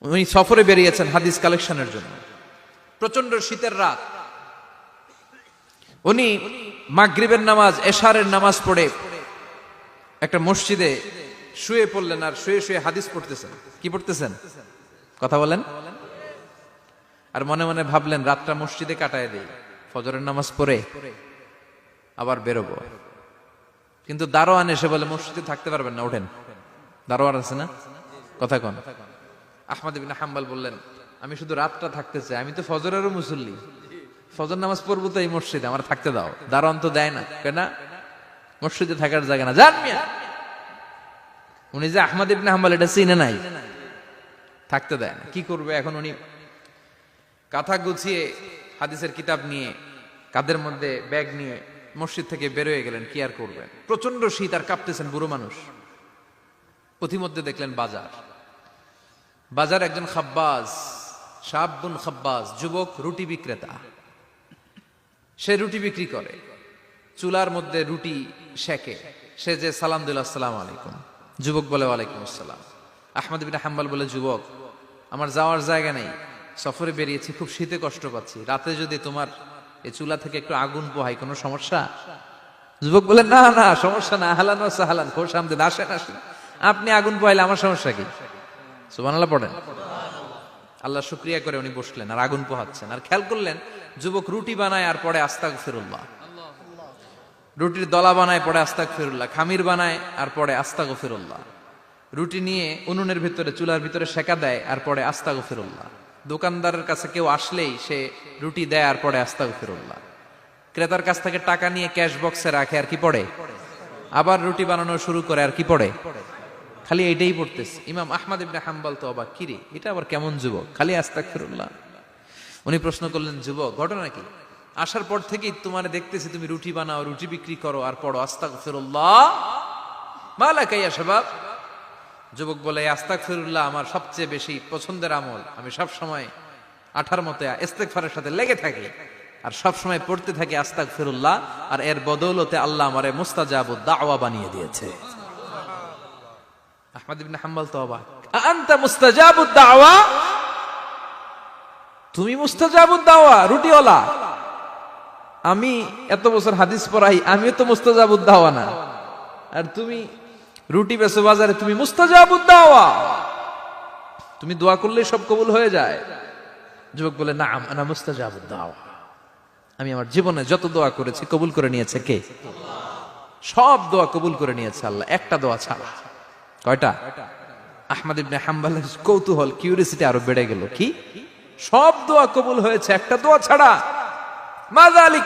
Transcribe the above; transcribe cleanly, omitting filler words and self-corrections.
উনি সফরে বেরিয়েছেন হাদিস কালেকশনের জন্য। প্রচন্ড শীতের রাত, উনি মাগরিবের নামাজ, এশারের নামাজ পড়ে একটা মসজিদে শুয়ে পড়লেন, আর শুয়ে শুয়ে হাদিস পড়তেছেন। কি পড়তেছেন? কথা বলেন। আর মনে মনে ভাবলেন রাতটা মসজিদে কাটায় দেই, ফজরের নামাজ পড়ে আবার বেরোবো। কিন্তু দারোয়ান এসে বলে মসজিদে থাকতে পারবেন না, ওঠেন। দারোয়ান আছে না, কথা কন। আহমদ ইবনে হাম্বল বললেন আমি শুধু রাতটা থাকতে চাই, আমি তো ফজরেরও মুসল্লি, ফজর নামাজ পড়বো তো এই মসজিদে, আমার থাকতে দাও। দারোয়ান তো দেয় না, কেন? মসজিদে থাকার জায়গা না, যান মিয়া। উনি যে আহমদ ইবনে হাম্বল এটা চিনে নাই, থাকতে দেয় না। কি করবে এখন? উনি কাঁথা গুছিয়ে হাদিসের কিতাব নিয়ে কাঁধের মধ্যে ব্যাগ নিয়ে মসজিদ থেকে বেরোয় গেলেন। কি আর করবেন, প্রচন্ড শীত, আর কাঁপতেছেন, বুড়ো মানুষ। পথিমধ্যে দেখলেন বাজার। বাজার একজন খাব্বাজ, শাবুন খাব্বাজ, যুবক রুটি বিক্রেতা। সে রুটি বিক্রি করে, চুলার মধ্যে রুটি সেকে। সে যে সালাম দিল আসসালামু আলাইকুম, যুবক বলে ওয়ালাইকুম আসসালাম। আহমদ ইবনে হাম্বল বলে যুবক আমার যাওয়ার জায়গা নেই, সফরে বেরিয়েছি, খুব শীতে কষ্ট পাচ্ছি, রাতে যদি তোমার এই চুলা থেকে একটু আগুন পোহাই কোনো সমস্যা? যুবক বলে না না সমস্যা না, আহলান ওয়া সাহলান, খোশ আমদেদ, আসেন আসেন, আপনি আগুন পোহাইলে আমার সমস্যা কি? সুবহানাল্লাহ পড়েন। আল্লাহ শুকরিয়া করে উনি বসলেন আর আগুন পোহাচ্ছেন। আর খেয়াল করলেন যুবক রুটি বানায় আর পরে আস্তাগফিরুল্লাহ, রুটির দলা বানায় পরে আস্তাগফিরুল্লাহ, খামির বানায় আর পরে আস্তাগফিরুল্লাহ, রুটি নিয়ে উনুনের ভিতরে চুলার ভিতরে সেকা দেয় আর পরে আস্তাগফিরুল্লাহ। দোকানদারের কাছে কেউ আসলেই সে রুটি দেয় আর পরে আস্তাগফিরুল্লাহ। ক্রেতার কাছ থেকে টাকা নিয়ে ক্যাশ বক্সে রাখে আর কি পড়ে? আবার রুটি বানানো শুরু করে আর কি পড়ে? খালি এইটাই পড়তেছে। ইমাম আহমদ ইবনে হাম্বল তো অবাক, কিরে এটা আবার কেমন যুবক, খালি আস্তাগফিরুল্লাহ। উনি প্রশ্ন করলেন যুবক ঘটনা কি? আসার পর থেকেই তোমারে দেখতেছি তুমি রুটি বানাও, রুটি বিক্রি করো আর পড়ো আস্তাগফিরুল্লাহ, মালাকা ইয়া শাবাব। যুবক বলে আস্তাগফিরুল্লাহ আমার সবচেয়ে বেশি পছন্দের আমল, আমি সব সময় আঠার মতো ইস্তেগফারের সাথে লেগে থাকি আর সব সময় পড়তে থাকি আস্তাগফিরুল্লাহ, আর এর বদৌলতে আল্লাহ আমারে মুস্তাজাবুদ দাওয়া বানিয়ে দিয়েছে। আহমদ ইবনে হাম্বল তো অবাক, আনতা মুস্তাজাবুদ দাওয়া, তুমি মুস্তাজাবুদ দাওয়া, রুটিওয়ালা। আমি এত বছর হাদিস পড়াই, আমিও তো মুস্তাজাবুদ দাওয়া না, আর তুমি রুটি বেচো বাজারে, তুমি মুস্তাজাবুদ দাওয়া, তুমি দোয়া করলে সব কবুল হয়ে যায়। যুবক বলে নাম আনা মুস্তাজাবুদ দাওয়া, আমি আমার জীবনে যত দোয়া করেছি কবুল করে নিয়েছে কে? সব দোয়া কবুল করে নিয়েছে আল্লাহ, একটা দোয়া ছাড়া। কয়টা? আহমদ ইবনে হাম্বলের কৌতূহল, কিউরিসিটি আরো বেড়ে গেল। কি? সব দোয়া কবুল হয়েছে, একটা দোয়া ছাড়া। মাযালিকা